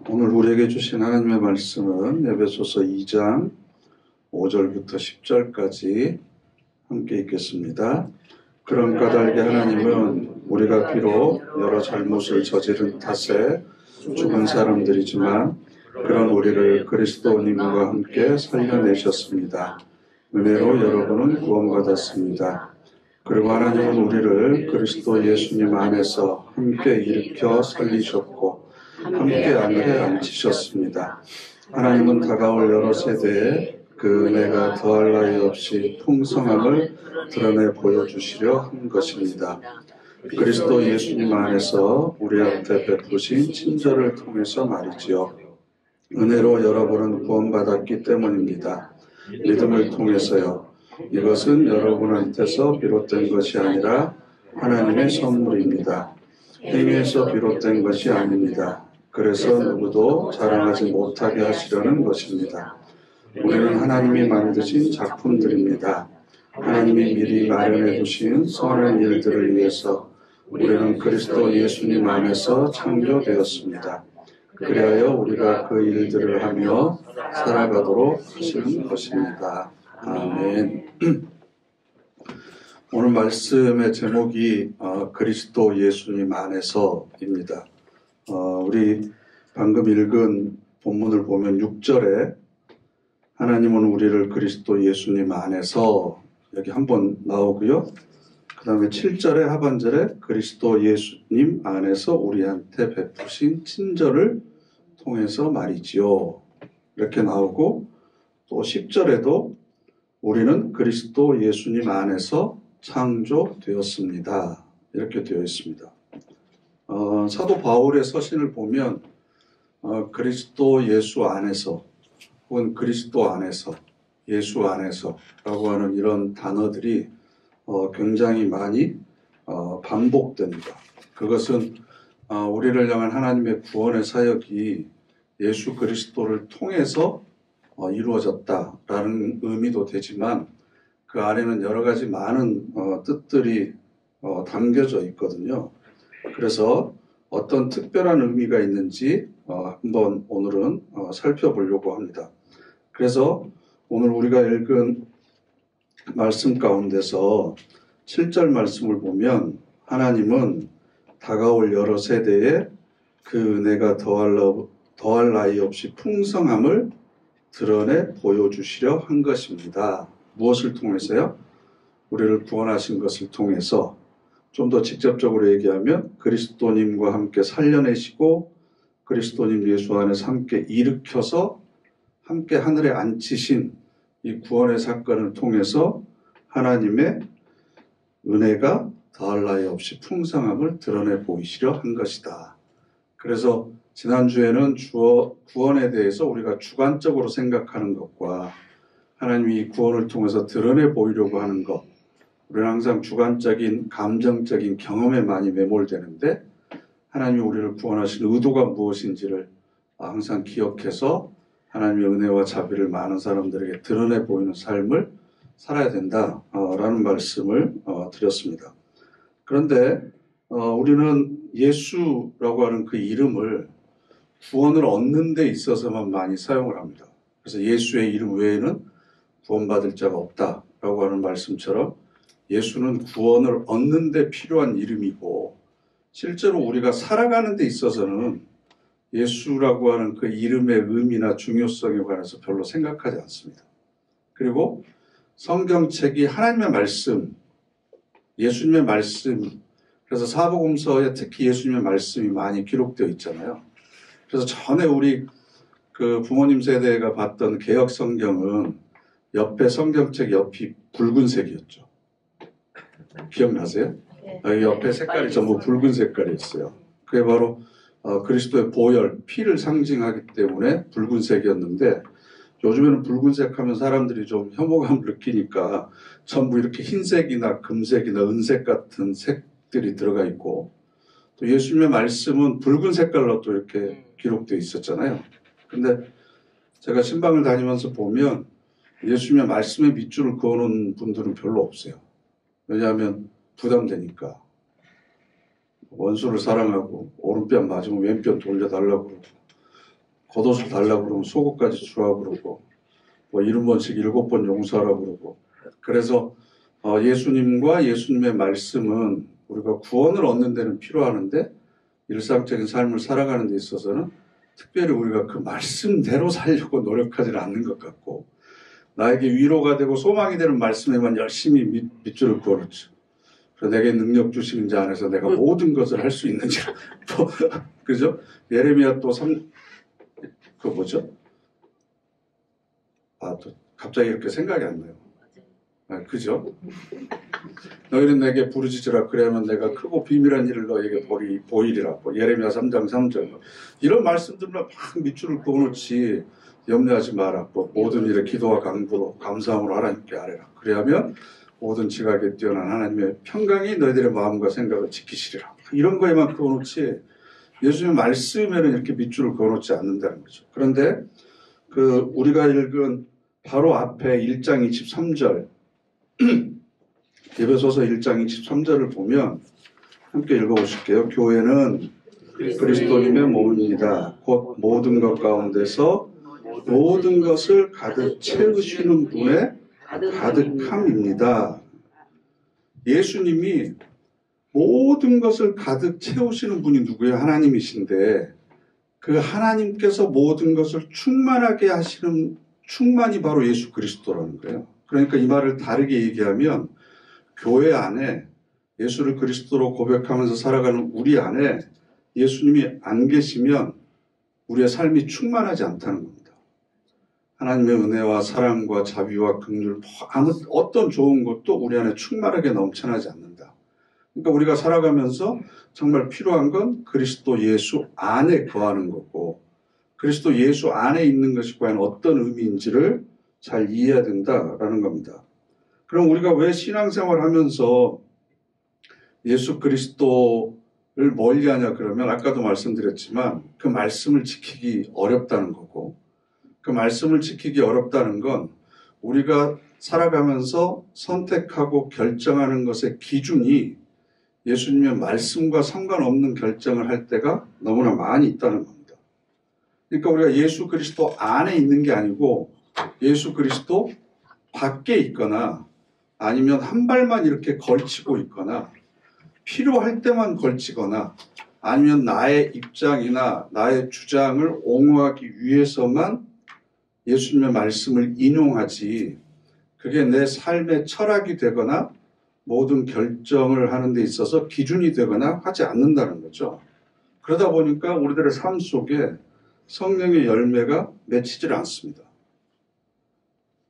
오늘 우리에게 주신 하나님의 말씀은 에베소서 2장 5절부터 10절까지 함께 읽겠습니다. 그런 까닭에 하나님은 우리가 비록 여러 잘못을 저지른 탓에 죽은 사람들이지만 그런 우리를 그리스도님과 함께 살려내셨습니다. 은혜로 여러분은 구원받았습니다. 그리고 하나님은 우리를 그리스도 예수님 안에서 함께 일으켜 살리셨고 함께 하늘에 앉히셨습니다. 하나님은 다가올 여러 세대에 그 은혜가 더할 나위 없이 풍성함을 드러내 보여주시려 한 것입니다. 그리스도 예수님 안에서 우리한테 베푸신 친절을 통해서 말이지요. 은혜로 여러분은 구원받았기 때문입니다. 믿음을 통해서요. 이것은 여러분한테서 비롯된 것이 아니라 하나님의 선물입니다. 행위에서 비롯된 것이 아닙니다. 그래서 누구도 자랑하지 못하게 하시려는 것입니다. 우리는 하나님이 만드신 작품들입니다. 하나님이 미리 마련해 두신 선한 일들을 위해서 우리는 그리스도 예수님 안에서 창조되었습니다. 그리하여 우리가 그 일들을 하며 살아가도록 하시는 것입니다. 아멘. 오늘 말씀의 제목이 그리스도 예수님 안에서입니다. 우리 방금 읽은 본문을 보면 6절에 하나님은 우리를 그리스도 예수님 안에서 여기 한번 나오고요. 그 다음에 7절의 하반절에 그리스도 예수님 안에서 우리한테 베푸신 친절을 통해서 말이지요. 이렇게 나오고 또 10절에도 우리는 그리스도 예수님 안에서 창조되었습니다. 이렇게 되어 있습니다. 사도 바울의 서신을 보면 그리스도 예수 안에서 혹은 그리스도 안에서 예수 안에서 라고 하는 이런 단어들이 굉장히 많이 반복됩니다. 그것은 우리를 향한 하나님의 구원의 사역이 예수 그리스도를 통해서 이루어졌다라는 의미도 되지만 그 안에는 여러 가지 많은 뜻들이 담겨져 있거든요. 그래서 어떤 특별한 의미가 있는지 한번 오늘은 살펴보려고 합니다. 그래서 오늘 우리가 읽은 말씀 가운데서 7절 말씀을 보면 하나님은 다가올 여러 세대에 그 은혜가 더할 나위 없이 풍성함을 드러내 보여주시려 한 것입니다. 무엇을 통해서요? 우리를 구원하신 것을 통해서 좀 더 직접적으로 얘기하면 그리스도님과 함께 살려내시고 그리스도님 예수 안에서 함께 일으켜서 함께 하늘에 앉히신 이 구원의 사건을 통해서 하나님의 은혜가 더할 나위 없이 풍성함을 드러내 보이시려 한 것이다. 그래서 지난주에는 구원에 대해서 우리가 주관적으로 생각하는 것과 하나님이 구원을 통해서 드러내 보이려고 하는 것, 우리는 항상 주관적인 감정적인 경험에 많이 매몰되는데 하나님이 우리를 구원하신 의도가 무엇인지를 항상 기억해서 하나님의 은혜와 자비를 많은 사람들에게 드러내 보이는 삶을 살아야 된다라는 말씀을 드렸습니다. 그런데 우리는 예수라고 하는 그 이름을 구원을 얻는 데 있어서만 많이 사용을 합니다. 그래서 예수의 이름 외에는 구원받을 자가 없다라고 하는 말씀처럼 예수는 구원을 얻는 데 필요한 이름이고 실제로 우리가 살아가는 데 있어서는 예수라고 하는 그 이름의 의미나 중요성에 관해서 별로 생각하지 않습니다. 그리고 성경책이 하나님의 말씀, 예수님의 말씀, 그래서 사복음서에 특히 예수님의 말씀이 많이 기록되어 있잖아요. 그래서 전에 우리 그 부모님 세대가 봤던 개역 성경은 옆에 성경책 옆이 붉은색이었죠. 기억나세요? 네. 옆에 색깔이 전부 붉은 색깔이었어요. 그게 바로 그리스도의 보혈, 피를 상징하기 때문에 붉은색이었는데 요즘에는 붉은색 하면 사람들이 좀 혐오감을 느끼니까 전부 이렇게 흰색이나 금색이나 은색 같은 색들이 들어가 있고 또 예수님의 말씀은 붉은 색깔로 또 이렇게 기록되어 있었잖아요. 근데 제가 신방을 다니면서 보면 예수님의 말씀에 밑줄을 그어놓은 분들은 별로 없어요. 왜냐하면 부담되니까. 원수를 사랑하고 오른뺨 맞으면 왼편 돌려달라고 그러고 겉옷을 달라고 그러면 속옷까지 주라고 그러고, 뭐 70번씩 7번 용서하라고 그러고. 그래서 예수님과 예수님의 말씀은 우리가 구원을 얻는 데는 필요하는데 일상적인 삶을 살아가는 데 있어서는 특별히 우리가 그 말씀대로 살려고 노력하지는 않는 것 같고, 나에게 위로가 되고 소망이 되는 말씀에만 열심히 밑줄을 그어놓죠. 그래서 내게 능력 주시는 자 안에서 내가 모든 것을 할 수 있는지. 그죠? 예레미야 또 그 뭐죠? 또 갑자기 이렇게 생각이 안 나요. 그죠? 너희는 내게 부르짖으라 그래야만 내가 크고 비밀한 일을 너에게 보이리라. 예레미야 3장 3절. 이런 말씀들만 막 밑줄을 그어놓지 염려하지 마라. 모든 일에 기도와 간구로 감사함으로 하나님께 아뢰라. 그래야면 모든 지각에 뛰어난 하나님의 평강이 너희들의 마음과 생각을 지키시리라. 이런 거에만 그어놓지 예수님의 말씀에는 이렇게 밑줄을 그어놓지 않는다는 거죠. 그런데 우리가 읽은 바로 앞에 1장 23절 에베소서 1장 23절을 보면 함께 읽어보실게요. 교회는 그리스도님의 몸입니다. 곧 모든 것 가운데서 모든 것을 가득 채우시는 분의 가득함입니다. 예수님이 모든 것을 가득 채우시는 분이 누구예요? 하나님이신데 그 하나님께서 모든 것을 충만하게 하시는 충만이 바로 예수 그리스도라는 거예요. 그러니까 이 말을 다르게 얘기하면 교회 안에 예수를 그리스도로 고백하면서 살아가는 우리 안에 예수님이 안 계시면 우리의 삶이 충만하지 않다는 겁니다. 하나님의 은혜와 사랑과 자비와 긍휼 어떤 좋은 것도 우리 안에 충만하게 넘쳐나지 않는다. 그러니까 우리가 살아가면서 정말 필요한 건 그리스도 예수 안에 거하는 거고 그리스도 예수 안에 있는 것이 과연 어떤 의미인지를 잘 이해해야 된다라는 겁니다. 그럼 우리가 왜 신앙생활을 하면서 예수 그리스도를 멀리하냐 그러면 아까도 말씀드렸지만 그 말씀을 지키기 어렵다는 거고 그 말씀을 지키기 어렵다는 건 우리가 살아가면서 선택하고 결정하는 것의 기준이 예수님의 말씀과 상관없는 결정을 할 때가 너무나 많이 있다는 겁니다. 그러니까 우리가 예수 그리스도 안에 있는 게 아니고 예수 그리스도 밖에 있거나 아니면 한 발만 이렇게 걸치고 있거나 필요할 때만 걸치거나 아니면 나의 입장이나 나의 주장을 옹호하기 위해서만 예수님의 말씀을 인용하지 그게 내 삶의 철학이 되거나 모든 결정을 하는 데 있어서 기준이 되거나 하지 않는다는 거죠. 그러다 보니까 우리들의 삶 속에 성령의 열매가 맺히질 않습니다.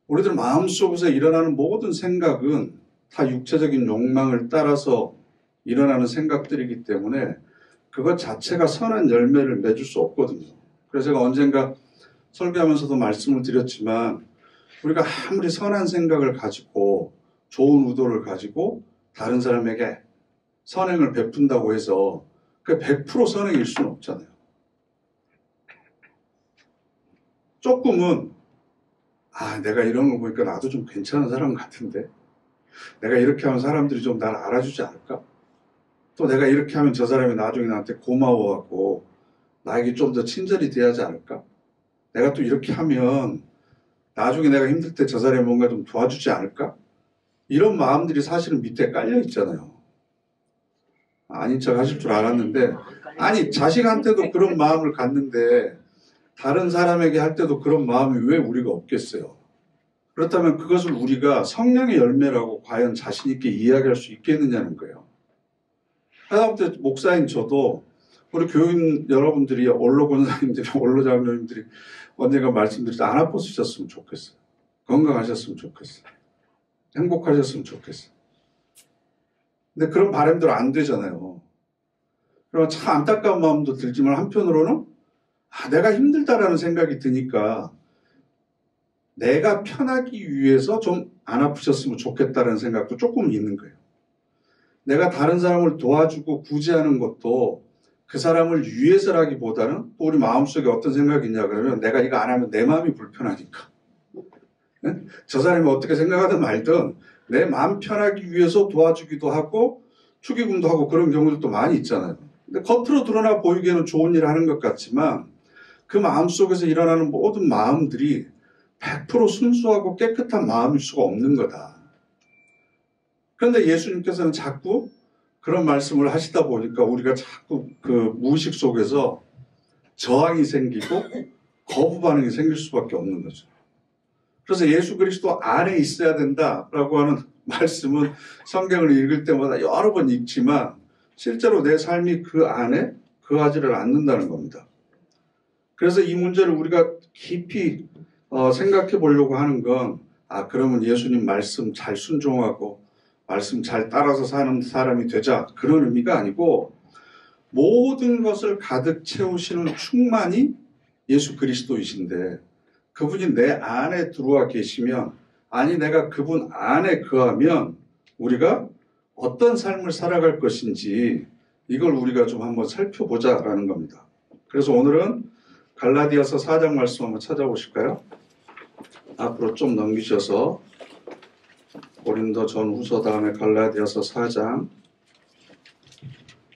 우리들 마음속에서 일어나는 모든 생각은 다 육체적인 욕망을 따라서 일어나는 생각들이기 때문에 그것 자체가 선한 열매를 맺을 수 없거든요. 그래서 제가 언젠가 설교하면서도 말씀을 드렸지만 우리가 아무리 선한 생각을 가지고 좋은 의도를 가지고 다른 사람에게 선행을 베푼다고 해서 그게 100% 선행일 수는 없잖아요. 조금은 내가 이런 거 보니까 나도 좀 괜찮은 사람 같은데 내가 이렇게 하면 사람들이 좀 날 알아주지 않을까? 또 내가 이렇게 하면 저 사람이 나중에 나한테 고마워하고 나에게 좀 더 친절히 대하지 않을까? 내가 또 이렇게 하면 나중에 내가 힘들 때 저 사람이 뭔가 좀 도와주지 않을까? 이런 마음들이 사실은 밑에 깔려 있잖아요. 아닌 척 하실 줄 알았는데 아니 자식한테도 그런 마음을 갖는데 다른 사람에게 할 때도 그런 마음이 왜 우리가 없겠어요? 그렇다면 그것을 우리가 성령의 열매라고 과연 자신 있게 이야기할 수 있겠느냐는 거예요. 하다못해 목사인 저도 우리 교인 여러분들이 원로 권사님들이 원로 장로님들이 언젠가 말씀드릴 때 안 아팠으셨으면 좋겠어요. 건강하셨으면 좋겠어요. 행복하셨으면 좋겠어요. 근데 그런 바람대로 안 되잖아요. 그러면 참 안타까운 마음도 들지만 한편으로는 내가 힘들다라는 생각이 드니까 내가 편하기 위해서 좀 안 아프셨으면 좋겠다는 생각도 조금 있는 거예요. 내가 다른 사람을 도와주고 구제하는 것도 그 사람을 위해서라기보다는 또 우리 마음속에 어떤 생각이 있냐 그러면 내가 이거 안 하면 내 마음이 불편하니까. 네? 저 사람이 어떻게 생각하든 말든 내 마음 편하기 위해서 도와주기도 하고 축의금도 하고 그런 경우들도 많이 있잖아요. 근데 겉으로 드러나 보이기에는 좋은 일을 하는 것 같지만 그 마음 속에서 일어나는 모든 마음들이 100% 순수하고 깨끗한 마음일 수가 없는 거다. 그런데 예수님께서는 자꾸 그런 말씀을 하시다 보니까 우리가 자꾸 그 무의식 속에서 저항이 생기고 거부 반응이 생길 수밖에 없는 거죠. 그래서 예수 그리스도 안에 있어야 된다라고 하는 말씀은 성경을 읽을 때마다 여러 번 읽지만 실제로 내 삶이 그 안에 거하지를 않는다는 겁니다. 그래서 이 문제를 우리가 깊이 생각해 보려고 하는 건 그러면 예수님 말씀 잘 순종하고 말씀 잘 따라서 사는 사람이 되자, 그런 의미가 아니고 모든 것을 가득 채우시는 충만이 예수 그리스도이신데 그분이 내 안에 들어와 계시면, 아니 내가 그분 안에 거하면 우리가 어떤 삶을 살아갈 것인지 이걸 우리가 좀 한번 살펴보자라는 겁니다. 그래서 오늘은 갈라디아서 4장 말씀 한번 찾아보실까요? 앞으로 좀 넘기셔서 고린도 전후서 다음에 갈라디아서 4장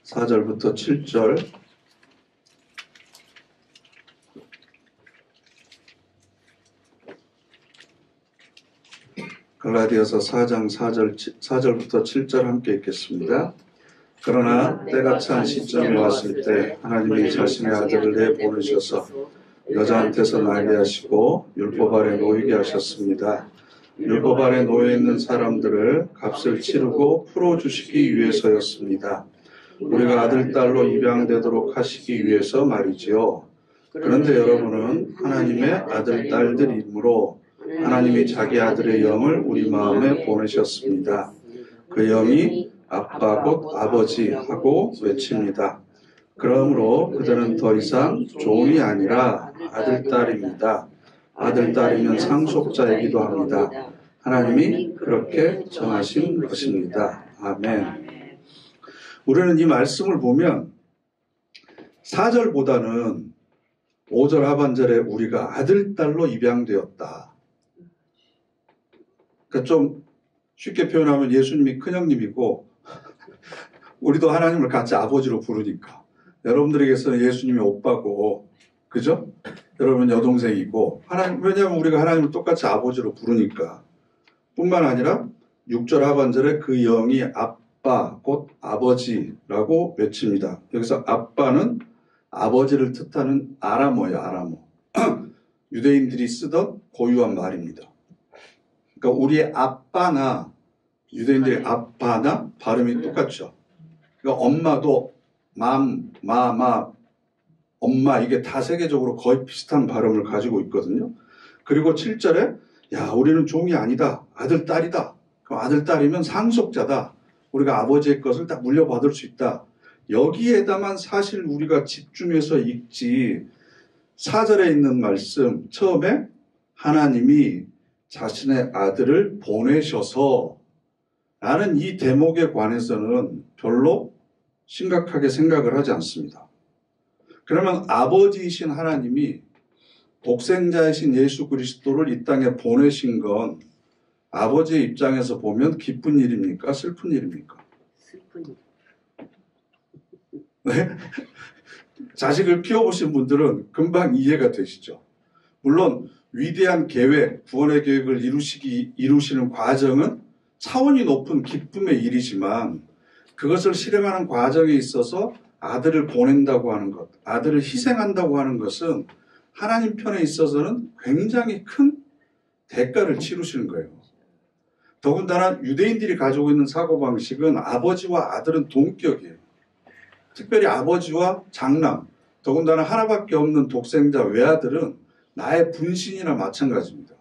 4절부터 7절, 갈라디아서 4장 4절부터 7절 함께 읽겠습니다. 그러나 때가 찬 시점이 왔을 때 하나님이 자신의 아들을 내보내셔서 여자한테서 나게 하시고 율법 아래 놓이게 하셨습니다. 율법 아래 놓여 있는 사람들을 값을 치르고 풀어주시기 위해서였습니다. 우리가 아들, 딸로 입양되도록 하시기 위해서 말이지요. 그런데 여러분은 하나님의 아들, 딸들이므로 하나님이 자기 아들의 영을 우리 마음에 보내셨습니다. 그 영이 아빠 곧 아버지 하고 외칩니다. 그러므로 그들은 더 이상 종이 아니라 아들, 딸입니다. 아들, 딸이면 상속자이기도 합니다. 하나님이 그렇게 정하신 것입니다. 아멘. 우리는 이 말씀을 보면 4절보다는 5절 하반절에 우리가 아들, 딸로 입양되었다. 그러니까 좀 쉽게 표현하면 예수님이 큰형님이고 우리도 하나님을 같이 아버지로 부르니까 여러분들에게서는 예수님이 오빠고, 그죠? 여러분 여동생이고, 왜냐하면 우리가 하나님을 똑같이 아버지로 부르니까. 뿐만 아니라 6절 하반절에 그 영이 아빠 곧 아버지라고 외칩니다. 여기서 아빠는 아버지를 뜻하는 아람어예요. 아람어. 유대인들이 쓰던 고유한 말입니다. 그러니까 우리의 아빠나 유대인들의 아빠나 발음이 똑같죠. 그러니까 엄마도 마마, 엄마, 이게 다 세계적으로 거의 비슷한 발음을 가지고 있거든요. 그리고 7절에 우리는 종이 아니다. 아들, 딸이다. 그럼 아들, 딸이면 상속자다. 우리가 아버지의 것을 다 물려받을 수 있다. 여기에다만 사실 우리가 집중해서 읽지, 4절에 있는 말씀 처음에 하나님이 자신의 아들을 보내셔서 라는 이 대목에 관해서는 별로 심각하게 생각을 하지 않습니다. 그러면 아버지이신 하나님이 독생자이신 예수 그리스도를 이 땅에 보내신 건 아버지의 입장에서 보면 기쁜 일입니까? 슬픈 일입니까? 슬픈 일. 네? 자식을 키워보신 분들은 금방 이해가 되시죠. 물론 위대한 계획, 구원의 계획을 이루시는 과정은 차원이 높은 기쁨의 일이지만 그것을 실행하는 과정에 있어서 아들을 보낸다고 하는 것, 아들을 희생한다고 하는 것은 하나님 편에 있어서는 굉장히 큰 대가를 치르시는 거예요. 더군다나 유대인들이 가지고 있는 사고방식은 아버지와 아들은 동격이에요. 특별히 아버지와 장남, 더군다나 하나밖에 없는 독생자 외아들은 나의 분신이나 마찬가지입니다.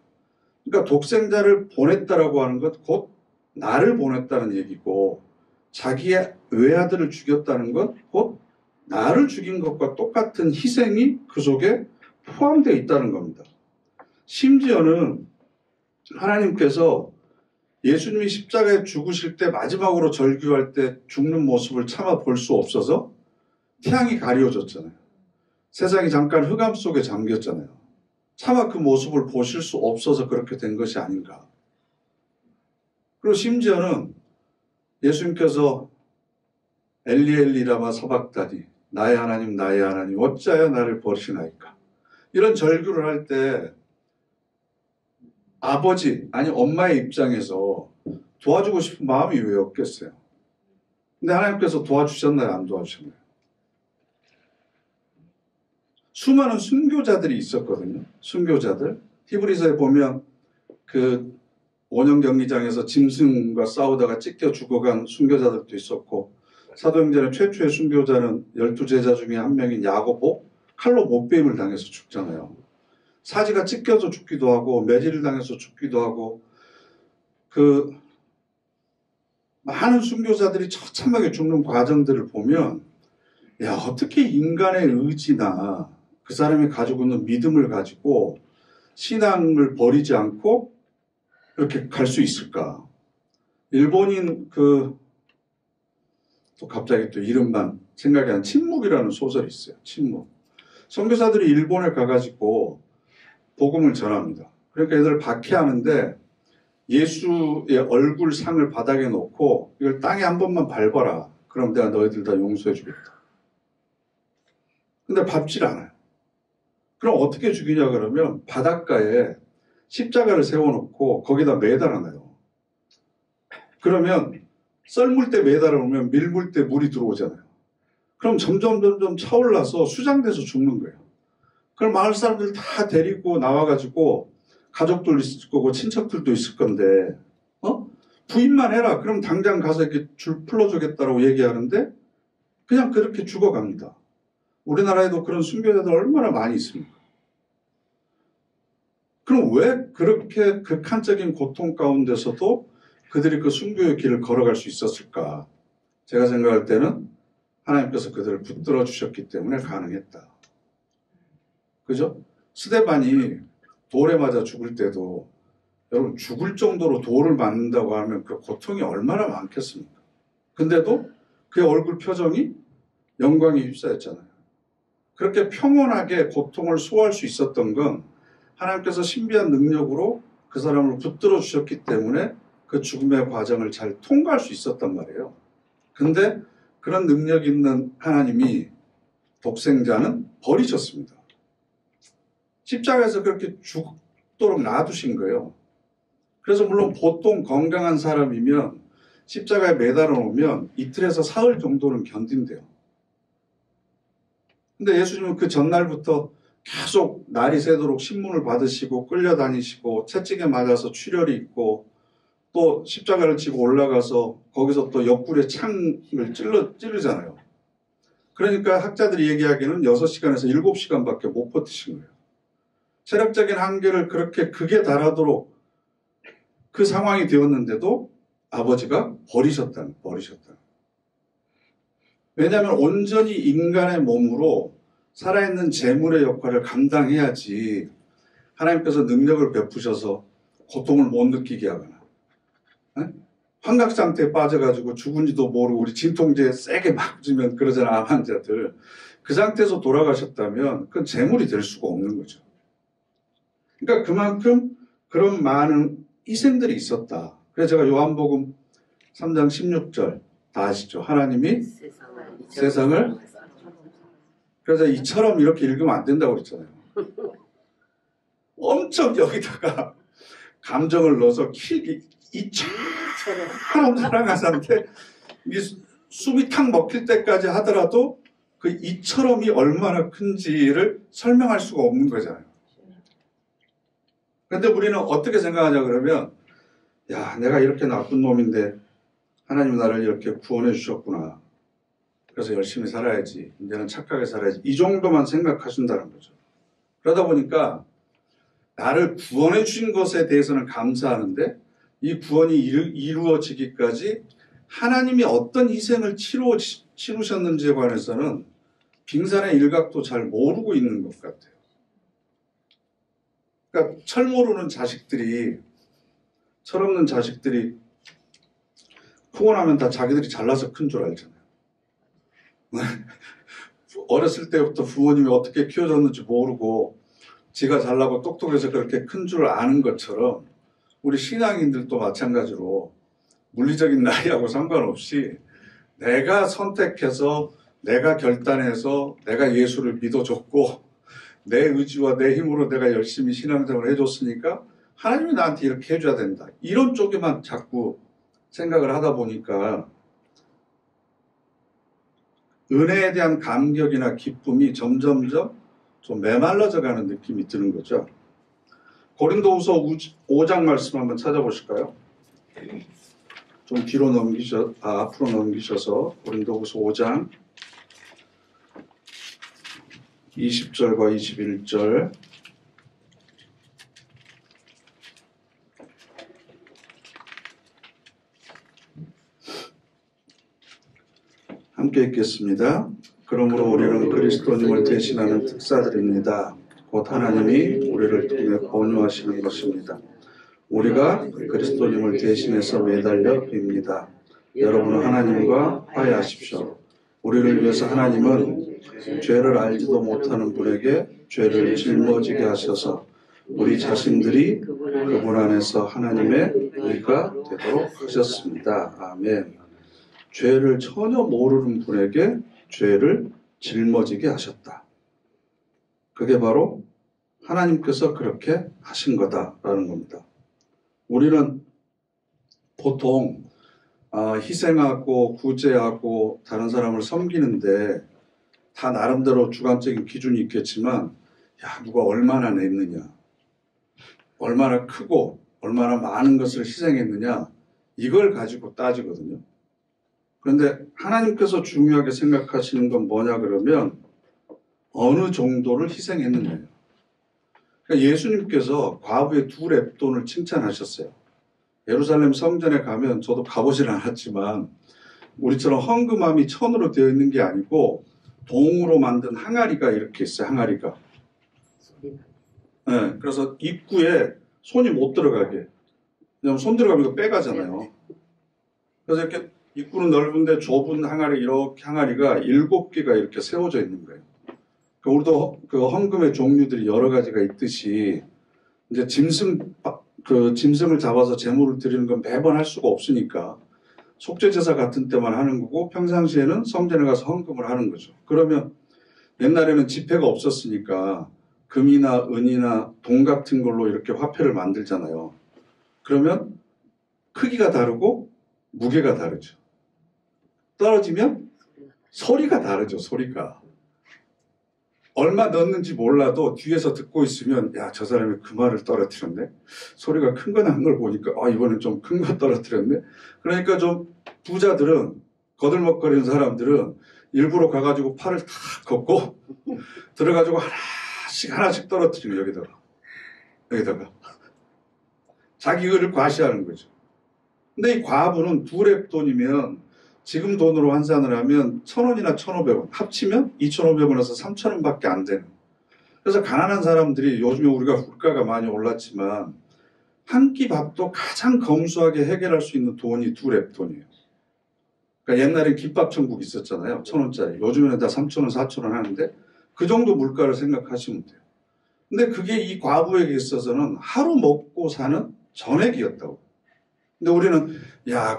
그러니까 독생자를 보냈다라고 하는 것, 곧 나를 보냈다는 얘기고, 자기의 외아들을 죽였다는 것, 곧 나를 죽인 것과 똑같은 희생이 그 속에 포함되어 있다는 겁니다. 심지어는 하나님께서 예수님이 십자가에 죽으실 때 마지막으로 절규할 때 죽는 모습을 차마 볼 수 없어서 태양이 가려졌잖아요. 세상이 잠깐 흑암 속에 잠겼잖아요. 차마 그 모습을 보실 수 없어서 그렇게 된 것이 아닌가. 그리고 심지어는 예수님께서 엘리 엘리 라마 사박다니, 나의 하나님 어찌하여 나를 버리시나이까. 이런 절규를 할 때 아버지 아니 엄마의 입장에서 도와주고 싶은 마음이 왜 없겠어요? 근데 하나님께서 도와주셨나요? 안 도와주셨나요? 수많은 순교자들이 있었거든요. 순교자들. 히브리서에 보면 그 원형 경기장에서 짐승과 싸우다가 찢겨 죽어간 순교자들도 있었고, 사도행전의 최초의 순교자는 12제자 중에 한 명인 야고보, 칼로 못베임을 당해서 죽잖아요. 사지가 찢겨서 죽기도 하고 매질을 당해서 죽기도 하고, 그 많은 순교자들이 처참하게 죽는 과정들을 보면, 야, 어떻게 인간의 의지나 그 사람이 가지고 있는 믿음을 가지고 신앙을 버리지 않고 이렇게 갈 수 있을까? 일본인 또 갑자기 또 이름만 생각이 안, 침묵이라는 소설이 있어요. 침묵. 선교사들이 일본에 가가지고 복음을 전합니다. 그러니까 애들 박해하는데 예수의 얼굴 상을 바닥에 놓고 이걸 땅에 한 번만 밟아라. 그럼 내가 너희들 다 용서해 주겠다. 근데 밟질 않아요. 그럼 어떻게 죽이냐 그러면 바닷가에 십자가를 세워놓고 거기다 매달아놔요. 그러면 썰물 때 매달아놓으면 밀물 때 물이 들어오잖아요. 그럼 점점 차올라서 수장돼서 죽는 거예요. 그럼 마을 사람들 다 데리고 나와가지고 가족들 있을 거고 친척들도 있을 건데 부인만 해라. 그럼 당장 가서 이렇게 줄 풀어주겠다라고 얘기하는데 그냥 그렇게 죽어갑니다. 우리나라에도 그런 순교자들 얼마나 많이 있습니까? 그럼 왜 그렇게 극한적인 고통 가운데서도 그들이 그 순교의 길을 걸어갈 수 있었을까? 제가 생각할 때는 하나님께서 그들을 붙들어 주셨기 때문에 가능했다. 그죠? 스데반이 돌에 맞아 죽을 때도, 여러분, 죽을 정도로 돌을 맞는다고 하면 그 고통이 얼마나 많겠습니까? 근데도 그의 얼굴 표정이 영광에 휩싸였잖아요. 그렇게 평온하게 고통을 소화할 수 있었던 건 하나님께서 신비한 능력으로 그 사람을 붙들어 주셨기 때문에 그 죽음의 과정을 잘 통과할 수 있었단 말이에요. 근데 그런 능력 있는 하나님이 독생자는 버리셨습니다. 십자가에서 그렇게 죽도록 놔두신 거예요. 그래서 물론 보통 건강한 사람이면 십자가에 매달아 놓으면 이틀에서 사흘 정도는 견딘대요. 근데 예수님은 그 전날부터 계속 날이 새도록 신문을 받으시고 끌려다니시고 채찍에 맞아서 출혈이 있고 또 십자가를 지고 올라가서 거기서 또 옆구리에 창을 찌르잖아요. 그러니까 학자들이 얘기하기에는 6시간에서 7시간밖에 못 버티신 거예요. 체력적인 한계를 그렇게 극에 달하도록 그 상황이 되었는데도 아버지가 버리셨다. 왜냐하면 온전히 인간의 몸으로 살아있는 재물의 역할을 감당해야지 하나님께서 능력을 베푸셔서 고통을 못 느끼게 하거나 환각상태에 빠져가지고 죽은지도 모르고 우리 진통제에 세게 맞으면 그러잖아, 암 환자들. 그 상태에서 돌아가셨다면 그건 재물이 될 수가 없는 거죠. 그러니까 그만큼 그런 많은 희생들이 있었다. 그래서 제가 요한복음 3장 16절 다 아시죠? 하나님이 세상을 그래서 이처럼 이렇게 읽으면 안 된다고 그랬잖아요. 엄청 여기다가 감정을 넣어서 길게 이처럼 사랑하사한테 숨이 탁 먹힐 때까지 하더라도 그 이처럼이 얼마나 큰지를 설명할 수가 없는 거잖아요. 그런데 우리는 어떻게 생각하냐 그러면, 야, 내가 이렇게 나쁜 놈인데 하나님 나를 이렇게 구원해 주셨구나. 그래서 열심히 살아야지. 이제는 착하게 살아야지. 이 정도만 생각하신다는 거죠. 그러다 보니까 나를 구원해 주신 것에 대해서는 감사하는데 이 구원이 이루어지기까지 하나님이 어떤 희생을 치르셨는지에 관해서는 빙산의 일각도 잘 모르고 있는 것 같아요. 그러니까 철 모르는 자식들이, 철없는 자식들이 크고 나면 다 자기들이 잘나서 큰 줄 알잖아요. 어렸을 때부터 부모님이 어떻게 키워줬는지 모르고 지가 잘나고 똑똑해서 그렇게 큰 줄 아는 것처럼 우리 신앙인들도 마찬가지로 물리적인 나이하고 상관없이 내가 선택해서 내가 결단해서 내가 예수를 믿어줬고 내 의지와 내 힘으로 내가 열심히 신앙생활을 해줬으니까 하나님이 나한테 이렇게 해줘야 된다. 이런 쪽에만 자꾸 생각을 하다 보니까 은혜에 대한 감격이나 기쁨이 점점점 좀 메말라져 가는 느낌이 드는 거죠. 고린도후서 5장 말씀 한번 찾아보실까요? 좀 앞으로 넘기셔서 고린도후서 5장 20절과 21절 함께 읽겠습니다. 그러므로 우리는 그리스도님을 대신하는 특사들입니다. 곧 하나님이 우리를 통해 권유하시는 것입니다. 우리가 그리스도님을 대신해서 매달려 빕니다. 여러분은 하나님과 화해하십시오. 우리를 위해서 하나님은 죄를 알지도 못하는 분에게 죄를 짊어지게 하셔서 우리 자신들이 그분 안에서 하나님의 의가 되도록 하셨습니다. 아멘. 죄를 전혀 모르는 분에게 죄를 짊어지게 하셨다. 그게 바로 하나님께서 그렇게 하신 거다라는 겁니다. 우리는 보통 희생하고 구제하고 다른 사람을 섬기는데 다 나름대로 주관적인 기준이 있겠지만 누가 얼마나 냈느냐, 얼마나 크고 얼마나 많은 것을 희생했느냐, 이걸 가지고 따지거든요. 그런데 하나님께서 중요하게 생각하시는 건 뭐냐 그러면 어느 정도를 희생했느냐예요. 그러니까 예수님께서 과부의 두 렙돈을 칭찬하셨어요. 예루살렘 성전에 가면 저도 가보지는 않았지만 우리처럼 헌금함이 천으로 되어 있는 게 아니고 동으로 만든 항아리가 이렇게 있어요. 항아리가. 네, 그래서 입구에 손이 못 들어가게. 왜냐면 손 들어가면 이거 빼가잖아요. 그래서 이렇게 입구는 넓은데 좁은 항아리, 이렇게 항아리가 7개가 이렇게 세워져 있는 거예요. 우리도 그 헌금의 종류들이 여러 가지가 있듯이 이제 짐승을 잡아서 제물을 드리는 건 매번 할 수가 없으니까 속죄제사 같은 때만 하는 거고 평상시에는 성전에 가서 헌금을 하는 거죠. 그러면 옛날에는 지폐가 없었으니까 금이나 은이나 돈 같은 걸로 이렇게 화폐를 만들잖아요. 그러면 크기가 다르고 무게가 다르죠. 떨어지면 소리가 다르죠. 소리가. 얼마 넣었는지 몰라도 뒤에서 듣고 있으면 저 사람이 그 말을 떨어뜨렸네. 소리가 큰 거 난 걸 보니까 이번엔 좀 큰 거 떨어뜨렸네. 그러니까 좀 부자들은, 거들먹거리는 사람들은 일부러 가가지고 팔을 탁 걷고 들어가지고 하나씩 떨어뜨리고 여기다가 자기 의를 과시하는 거죠. 근데 이 과부는 두 렙돈이면 지금 돈으로 환산을 하면 1,000원이나 1,500원, 합치면 2,500원에서 3,000원밖에 안 되는. 그래서 가난한 사람들이, 요즘에 우리가 물가가 많이 올랐지만 한 끼 밥도 가장 검소하게 해결할 수 있는 돈이 두 렙돈이에요. 그러니까 옛날에 김밥천국 있었잖아요. 1,000원짜리. 요즘에는 다 3,000원, 4,000원 하는데 그 정도 물가를 생각하시면 돼요. 근데 그게 이 과부에게 있어서는 하루 먹고 사는 전액이었다고. 근데 우리는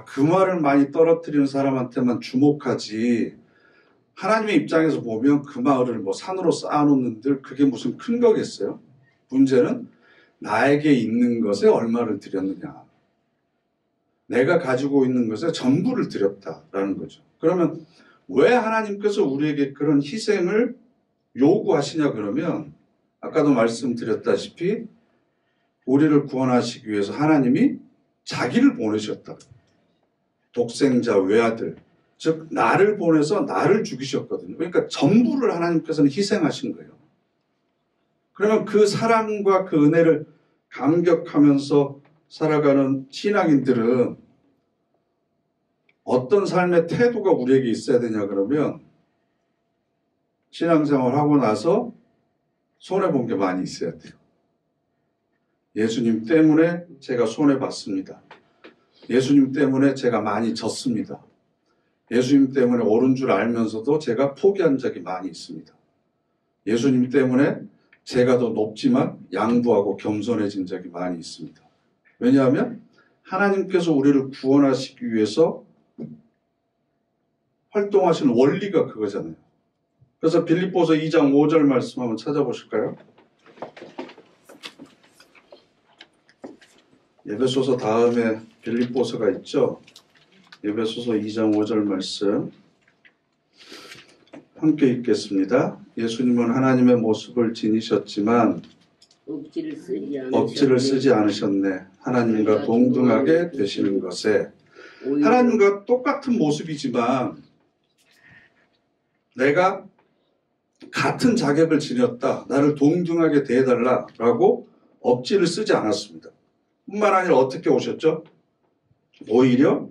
그 말을 많이 떨어뜨리는 사람한테만 주목하지, 하나님의 입장에서 보면 그 말을 산으로 쌓아놓는들 그게 무슨 큰 거겠어요? 문제는 나에게 있는 것에 얼마를 드렸느냐, 내가 가지고 있는 것에 전부를 드렸다라는 거죠. 그러면 왜 하나님께서 우리에게 그런 희생을 요구하시냐 그러면 아까도 말씀드렸다시피 우리를 구원하시기 위해서 하나님이 자기를 보내셨다. 독생자 외아들, 즉 나를 보내서 나를 죽이셨거든요. 그러니까 전부를 하나님께서는 희생하신 거예요. 그러면 그 사랑과 그 은혜를 감격하면서 살아가는 신앙인들은 어떤 삶의 태도가 우리에게 있어야 되냐 그러면 신앙생활 하고 나서 손해본 게 많이 있어야 돼요. 예수님 때문에 제가 손해봤습니다. 예수님 때문에 제가 많이 졌습니다. 예수님 때문에 옳은 줄 알면서도 제가 포기한 적이 많이 있습니다. 예수님 때문에 제가 더 높지만 양보하고 겸손해진 적이 많이 있습니다. 왜냐하면 하나님께서 우리를 구원하시기 위해서 활동하시는 원리가 그거잖아요. 그래서 빌립보서 2장 5절 말씀 한번 찾아보실까요? 에베소서 다음에 빌립보서가 있죠. 에베소서 2장 5절 말씀 함께 읽겠습니다. 예수님은 하나님의 모습을 지니셨지만 억지를 쓰지 않으셨네. 하나님과 동등하게 되시는 것에. 하나님과 똑같은 모습이지만 내가 같은 자격을 지녔다. 나를 동등하게 대해달라라고 억지를 쓰지 않았습니다. 뿐만 아니라 어떻게 오셨죠? 오히려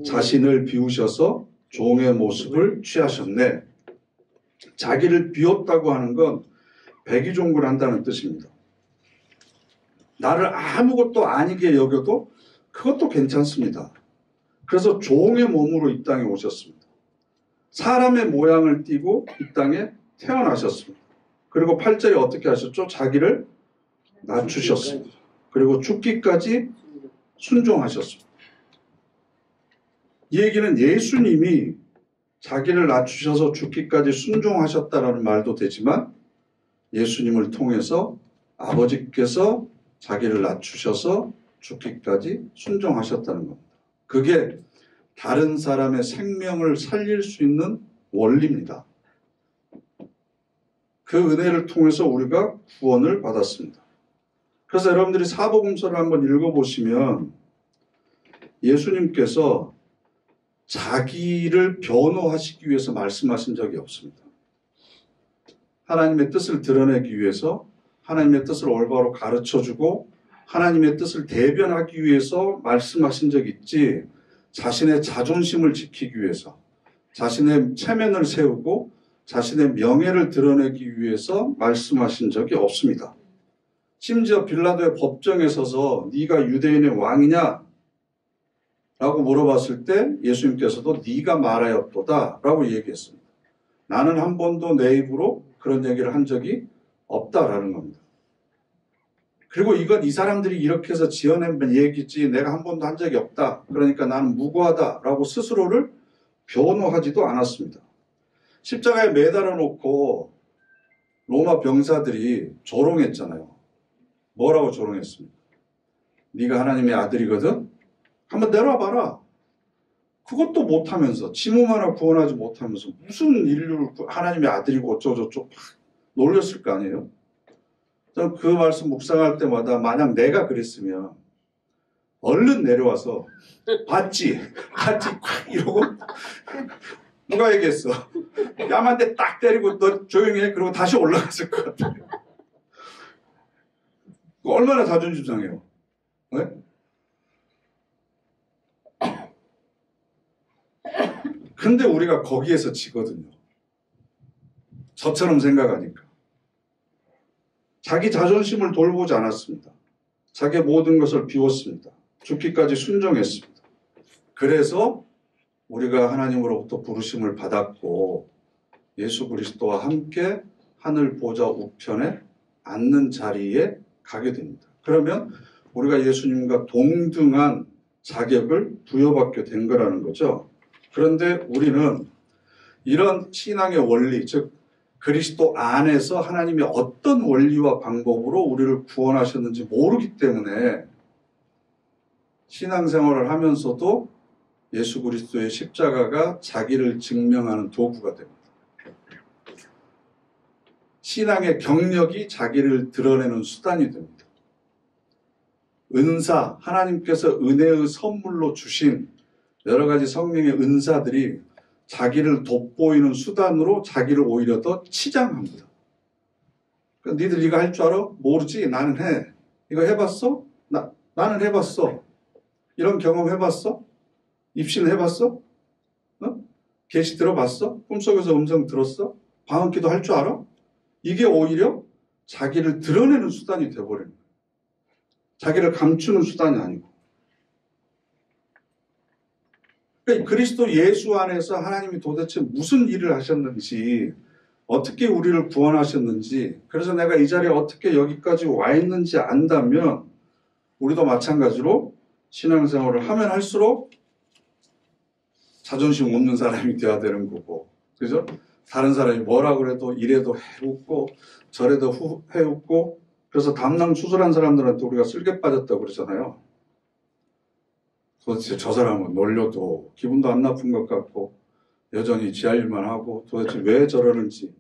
자신을 비우셔서 종의 모습을 취하셨네. 자기를 비웠다고 하는 건 배기종군한다는 뜻입니다. 나를 아무것도 아니게 여겨도 그것도 괜찮습니다. 그래서 종의 몸으로 이 땅에 오셨습니다. 사람의 모양을 띠고 이 땅에 태어나셨습니다. 그리고 8절에 어떻게 하셨죠? 자기를 낮추셨습니다. 그리고 죽기까지 순종하셨습니다. 이 얘기는 예수님이 자기를 낮추셔서 죽기까지 순종하셨다라는 말도 되지만 예수님을 통해서 아버지께서 자기를 낮추셔서 죽기까지 순종하셨다는 겁니다. 그게 다른 사람의 생명을 살릴 수 있는 원리입니다. 그 은혜를 통해서 우리가 구원을 받았습니다. 그래서 여러분들이 사복음서를 한번 읽어보시면 예수님께서 자기를 변호하시기 위해서 말씀하신 적이 없습니다. 하나님의 뜻을 드러내기 위해서 하나님의 뜻을 올바로 가르쳐주고 하나님의 뜻을 대변하기 위해서 말씀하신 적이 있지 자신의 자존심을 지키기 위해서 자신의 체면을 세우고 자신의 명예를 드러내기 위해서 말씀하신 적이 없습니다. 심지어 빌라도의 법정에 서서 네가 유대인의 왕이냐? 라고 물어봤을 때 예수님께서도 네가 말하였도다 라고 얘기했습니다. 나는 한 번도 내 입으로 그런 얘기를 한 적이 없다라는 겁니다. 그리고 이건 이 사람들이 이렇게 해서 지어낸 얘기지 내가 한 번도 한 적이 없다. 그러니까 나는 무고하다라고 스스로를 변호하지도 않았습니다. 십자가에 매달아 놓고 로마 병사들이 조롱했잖아요. 뭐라고 조롱했습니까? 네가 하나님의 아들이거든? 한번 내려와 봐라. 그것도 못하면서 지 몸 하나 구원하지 못하면서 무슨 인류를 하나님의 아들이고 어쩌고저쩌고 놀렸을 거 아니에요? 저는 그 말씀 묵상할 때마다 만약 내가 그랬으면 얼른 내려와서 봤지 이러고 누가 얘기했어? 뺨한테 딱 때리고 너 조용히 해 그러고 다시 올라갔을 것 같아요. 얼마나 자존심 상해요. 네? 근데 우리가 거기에서 지거든요. 저처럼 생각하니까. 자기 자존심을 돌보지 않았습니다. 자기의 모든 것을 비웠습니다. 죽기까지 순종했습니다. 그래서 우리가 하나님으로부터 부르심을 받았고 예수 그리스도와 함께 하늘 보좌 우편에 앉는 자리에 가게 됩니다. 그러면 우리가 예수님과 동등한 자격을 부여받게 된 거라는 거죠. 그런데 우리는 이런 신앙의 원리, 즉 그리스도 안에서 하나님이 어떤 원리와 방법으로 우리를 구원하셨는지 모르기 때문에 신앙생활을 하면서도 예수 그리스도의 십자가가 자기를 증명하는 도구가 됩니다. 신앙의 경력이 자기를 드러내는 수단이 됩니다. 은사, 하나님께서 은혜의 선물로 주신 여러 가지 성령의 은사들이 자기를 돋보이는 수단으로 자기를 오히려 더 치장합니다. 그러니까 니들 이거 할 줄 알아? 모르지? 나는 해. 이거 해봤어? 나는 해봤어. 이런 경험 해봤어? 입신 해봤어? 어? 계시 들어봤어? 꿈속에서 음성 들었어? 방언기도 할 줄 알아? 이게 오히려 자기를 드러내는 수단이 되어버립니다. 자기를 감추는 수단이 아니고. 그러니까 그리스도 예수 안에서 하나님이 도대체 무슨 일을 하셨는지, 어떻게 우리를 구원하셨는지, 그래서 내가 이 자리에 어떻게 여기까지 와 있는지 안다면 우리도 마찬가지로 신앙생활을 하면 할수록 자존심 없는 사람이 되어야 되는 거고, 그죠? 다른 사람이 뭐라 그래도 이래도 해웃고 저래도 해웃고, 그래서 담낭 수술한 사람들한테 우리가 쓸개 빠졌다고 그러잖아요. 도대체 저 사람은 놀려도 기분도 안 나쁜 것 같고 여전히 지 할 일만 하고 도대체 왜 저러는지.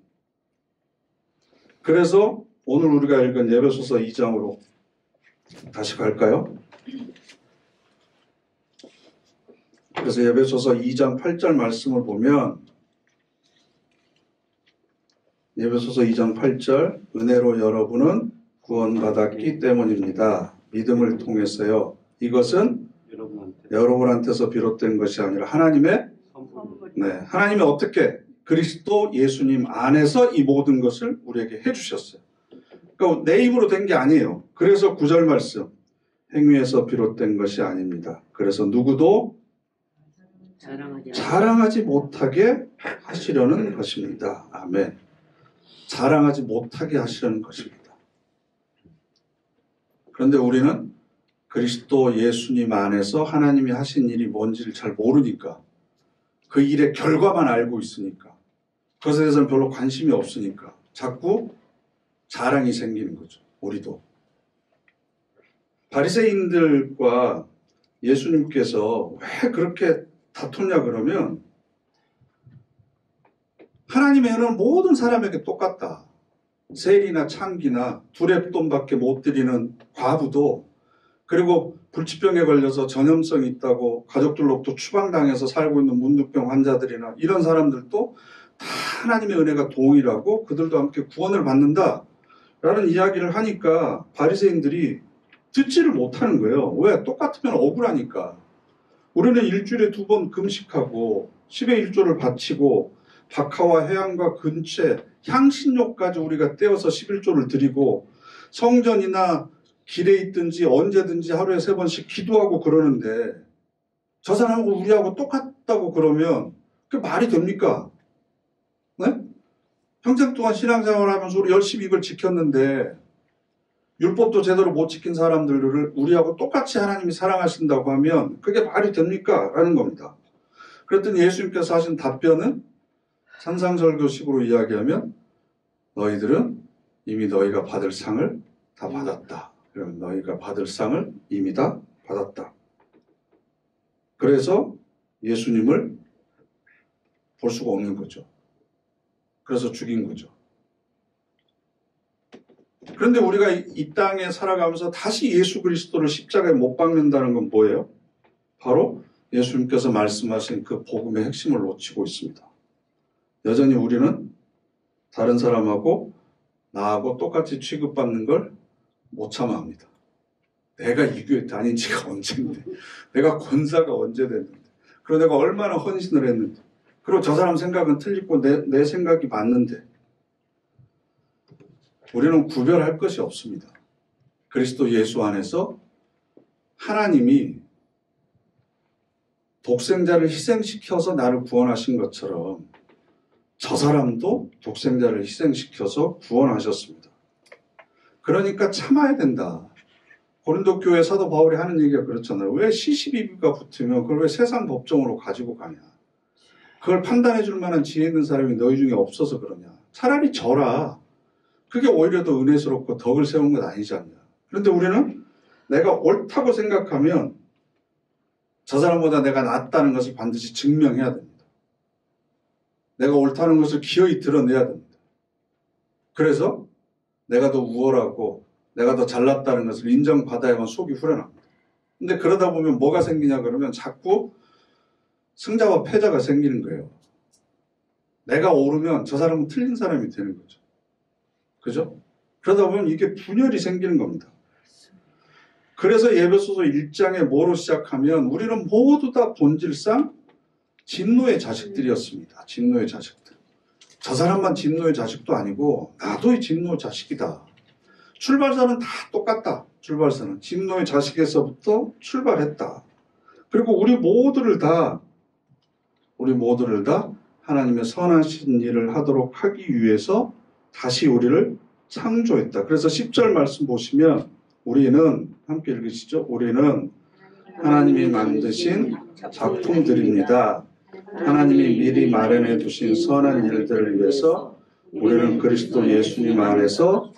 그래서 오늘 우리가 읽은 에베소서 2장으로 다시 갈까요? 그래서 에베소서 2장 8절 말씀을 보면, 에베소서 2장 8절, 은혜로 여러분은 구원받았기 때문입니다. 믿음을 통해서요. 이것은 여러분한테서 비롯된 것이 아니라 하나님의 하나님이 어떻게 그리스도 예수님 안에서 이 모든 것을 우리에게 해주셨어요. 그러니까 내 입으로 된 게 아니에요. 그래서 9절 말씀, 행위에서 비롯된 것이 아닙니다. 그래서 누구도 자랑하지 못하게 하시려는 것입니다. 아멘. 자랑하지 못하게 하시려는 것입니다. 그런데 우리는 그리스도 예수님 안에서 하나님이 하신 일이 뭔지를 잘 모르니까, 그 일의 결과만 알고 있으니까, 그것에 대해서는 별로 관심이 없으니까 자꾸 자랑이 생기는 거죠. 우리도. 바리새인들과 예수님께서 왜 그렇게 다퉜냐 그러면, 하나님의 은혜는 모든 사람에게 똑같다. 세리나 창기나 두렙돈밖에 못 드리는 과부도, 그리고 불치병에 걸려서 전염성이 있다고 가족들로부터 추방당해서 살고 있는 문둥병 환자들이나 이런 사람들도 다 하나님의 은혜가 동일하고 그들도 함께 구원을 받는다라는 이야기를 하니까 바리새인들이 듣지를 못하는 거예요. 왜? 똑같으면 억울하니까. 우리는 일주일에 2번 금식하고 10의 1조를 바치고 박하와 해양과 근처에 향신료까지 우리가 떼어서 11조를 드리고 성전이나 길에 있든지 언제든지 하루에 3번씩 기도하고 그러는데, 저 사람하고 우리하고 똑같다고 그러면 그게 말이 됩니까? 네? 평생 동안 신앙생활을 하면서 우리 열심히 이걸 지켰는데 율법도 제대로 못 지킨 사람들을 우리하고 똑같이 하나님이 사랑하신다고 하면 그게 말이 됩니까? 라는 겁니다. 그랬더니 예수님께서 하신 답변은 산상설교식으로 이야기하면, 너희들은 이미 너희가 받을 상을 다 받았다. 그러면 너희가 받을 상을 이미 다 받았다. 그래서 예수님을 볼 수가 없는 거죠. 그래서 죽인 거죠. 그런데 우리가 이 땅에 살아가면서 다시 예수 그리스도를 십자가에 못 박는다는 건 뭐예요? 바로 예수님께서 말씀하신 그 복음의 핵심을 놓치고 있습니다. 여전히 우리는 다른 사람하고 나하고 똑같이 취급받는 걸 못 참아합니다. 내가 이 교회 다닌 지가 언젠데, 내가 권사가 언제 됐는데, 그리고 내가 얼마나 헌신을 했는데, 그리고 저 사람 생각은 틀리고 내 생각이 맞는데, 우리는 구별할 것이 없습니다. 그리스도 예수 안에서 하나님이 독생자를 희생시켜서 나를 구원하신 것처럼 저 사람도 독생자를 희생시켜서 구원하셨습니다. 그러니까 참아야 된다. 고린도 교회 사도 바울이 하는 얘기가 그렇잖아요. 왜 시시비비가 붙으면 그걸 왜 세상 법정으로 가지고 가냐. 그걸 판단해 줄 만한 지혜 있는 사람이 너희 중에 없어서 그러냐. 차라리 져라. 그게 오히려 더 은혜스럽고 덕을 세운 것 아니지 않냐. 그런데 우리는 내가 옳다고 생각하면 저 사람보다 내가 낫다는 것을 반드시 증명해야 됩니다. 내가 옳다는 것을 기어이 드러내야 됩니다. 그래서 내가 더 우월하고 내가 더 잘났다는 것을 인정받아야만 속이 후련합니다. 근데 그러다 보면 뭐가 생기냐 그러면 자꾸 승자와 패자가 생기는 거예요. 내가 오르면 저 사람은 틀린 사람이 되는 거죠. 그죠? 그러다 보면 이게 분열이 생기는 겁니다. 그래서 에베소서 1장에 뭐로 시작하면 우리는 모두 다 본질상 진노의 자식들이었습니다. 진노의 자식들. 저 사람만 진노의 자식도 아니고 나도 이 진노의 자식이다. 출발선은 다 똑같다. 출발선은 진노의 자식에서부터 출발했다. 그리고 우리 모두를 다 하나님의 선하신 일을 하도록 하기 위해서 다시 우리를 창조했다. 그래서 10절 말씀 보시면 우리는 함께 읽으시죠. 우리는 하나님이 만드신 작품들입니다. 하나님이 미리 마련해 두신 선한 일들을 위해서 우리는 그리스도 예수님 안에서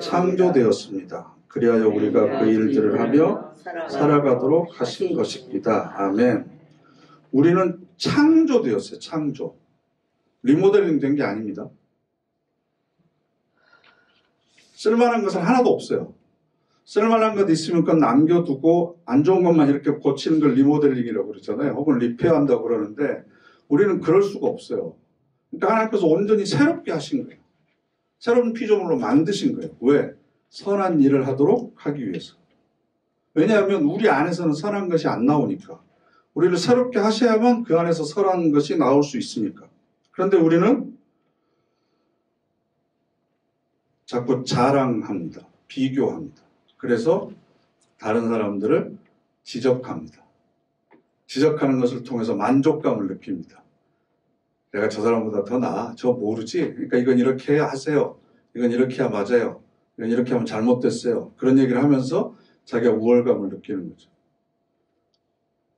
창조되었습니다. 그리하여 우리가 그 일들을 하며 살아가도록 하신 것입니다. 아멘. 우리는 창조되었어요. 창조. 리모델링 된 게 아닙니다. 쓸만한 것은 하나도 없어요. 쓸만한 것 있으면 그건 남겨두고 안 좋은 것만 이렇게 고치는 걸 리모델링이라고 그러잖아요. 혹은 리페어한다고 그러는데 우리는 그럴 수가 없어요. 그러니까 하나님께서 온전히 새롭게 하신 거예요. 새로운 피조물로 만드신 거예요. 왜? 선한 일을 하도록 하기 위해서. 왜냐하면 우리 안에서는 선한 것이 안 나오니까. 우리를 새롭게 하셔야만 그 안에서 선한 것이 나올 수 있으니까. 그런데 우리는 자꾸 자랑합니다. 비교합니다. 그래서 다른 사람들을 지적합니다. 지적하는 것을 통해서 만족감을 느낍니다. 내가 저 사람보다 더 나아. 저 모르지. 그러니까 이건 이렇게 해야 하세요. 이건 이렇게 해야 맞아요. 이건 이렇게 하면 잘못됐어요. 그런 얘기를 하면서 자기가 우월감을 느끼는 거죠.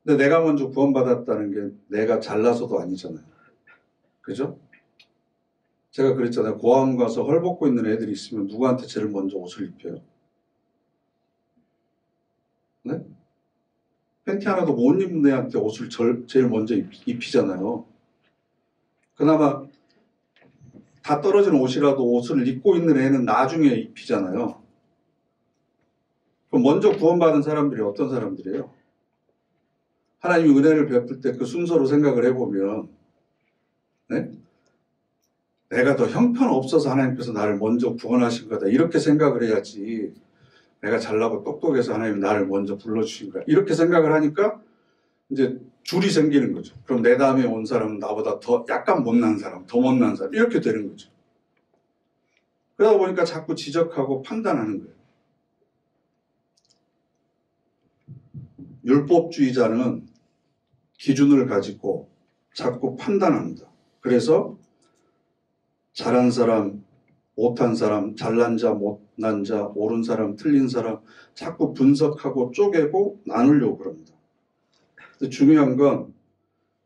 근데 내가 먼저 구원받았다는 게 내가 잘나서도 아니잖아요. 그죠? 제가 그랬잖아요. 고아원 가서 헐벗고 있는 애들이 있으면 누구한테 제일 먼저 옷을 입혀요? 네? 팬티 하나도 못 입는 애한테 옷을 제일 먼저 입히잖아요. 그나마 다 떨어진 옷이라도 옷을 입고 있는 애는 나중에 입히잖아요. 그럼 먼저 구원받은 사람들이 어떤 사람들이에요? 하나님이 은혜를 베풀 때 그 순서로 생각을 해보면, 네? 내가 더 형편없어서 하나님께서 나를 먼저 구원하신 거다. 이렇게 생각을 해야지. 내가 잘나고 똑똑해서 하나님이 나를 먼저 불러주신 거야. 이렇게 생각을 하니까 이제 줄이 생기는 거죠. 그럼 내 다음에 온 사람은 나보다 더 약간 못난 사람, 더 못난 사람. 이렇게 되는 거죠. 그러다 보니까 자꾸 지적하고 판단하는 거예요. 율법주의자는 기준을 가지고 자꾸 판단합니다. 그래서 잘한 사람, 못한 사람, 잘난 자, 못난 자, 옳은 사람, 틀린 사람 자꾸 분석하고 쪼개고 나누려고 그럽니다. 근데 중요한 건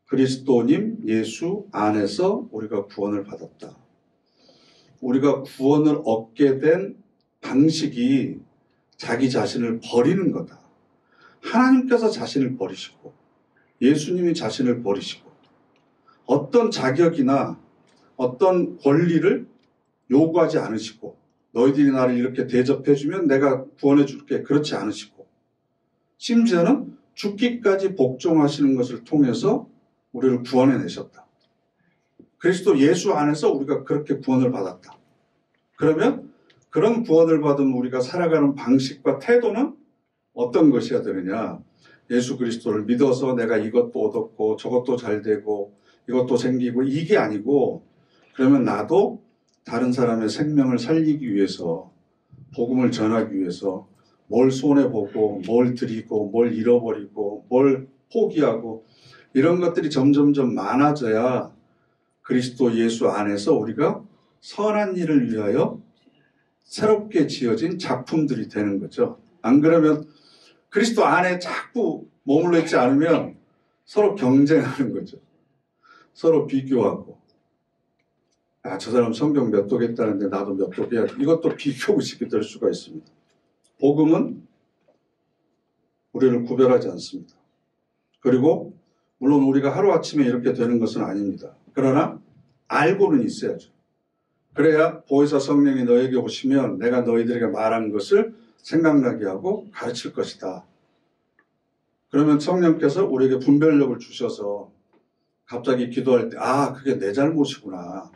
그리스도님 예수 안에서 우리가 구원을 받았다. 우리가 구원을 얻게 된 방식이 자기 자신을 버리는 거다. 하나님께서 자신을 버리시고 예수님이 자신을 버리시고 어떤 자격이나 어떤 권리를 요구하지 않으시고 너희들이 나를 이렇게 대접해주면 내가 구원해 줄게. 그렇지 않으시고 심지어는 죽기까지 복종하시는 것을 통해서 우리를 구원해 내셨다. 그리스도 예수 안에서 우리가 그렇게 구원을 받았다. 그러면 그런 구원을 받은 우리가 살아가는 방식과 태도는 어떤 것이어야 되느냐? 예수 그리스도를 믿어서 내가 이것도 얻었고 저것도 잘 되고 이것도 생기고 이게 아니고 그러면 나도 다른 사람의 생명을 살리기 위해서 복음을 전하기 위해서 뭘 손해보고 뭘 드리고 뭘 잃어버리고 뭘 포기하고 이런 것들이 점점점 많아져야 그리스도 예수 안에서 우리가 선한 일을 위하여 새롭게 지어진 작품들이 되는 거죠. 안 그러면 그리스도 안에 자꾸 머물러 있지 않으면 서로 경쟁하는 거죠. 서로 비교하고 아, 저 사람 성경 몇 독 했다는데 나도 몇 독 해야지. 이것도 비교의식이 될 수가 있습니다. 복음은 우리를 구별하지 않습니다. 그리고 물론 우리가 하루아침에 이렇게 되는 것은 아닙니다. 그러나 알고는 있어야죠. 그래야 보혜사 성령이 너에게 오시면 내가 너희들에게 말한 것을 생각나게 하고 가르칠 것이다. 그러면 성령께서 우리에게 분별력을 주셔서 갑자기 기도할 때 아, 그게 내 잘못이구나.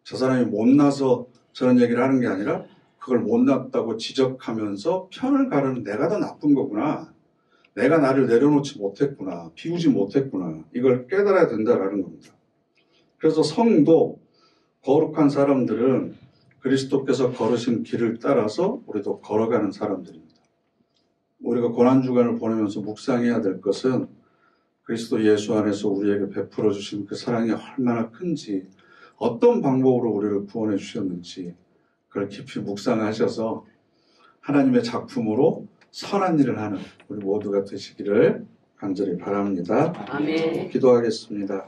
저 사람이 못나서 저런 얘기를 하는 게 아니라 그걸 못났다고 지적하면서 편을 가르는 내가 더 나쁜 거구나. 내가 나를 내려놓지 못했구나. 비우지 못했구나. 이걸 깨달아야 된다라는 겁니다. 그래서 성도, 거룩한 사람들은 그리스도께서 걸으신 길을 따라서 우리도 걸어가는 사람들입니다. 우리가 고난주간을 보내면서 묵상해야 될 것은 그리스도 예수 안에서 우리에게 베풀어 주신 그 사랑이 얼마나 큰지 어떤 방법으로 우리를 구원해 주셨는지 그걸 깊이 묵상하셔서 하나님의 작품으로 선한 일을 하는 우리 모두가 되시기를 간절히 바랍니다. 아멘. 기도하겠습니다.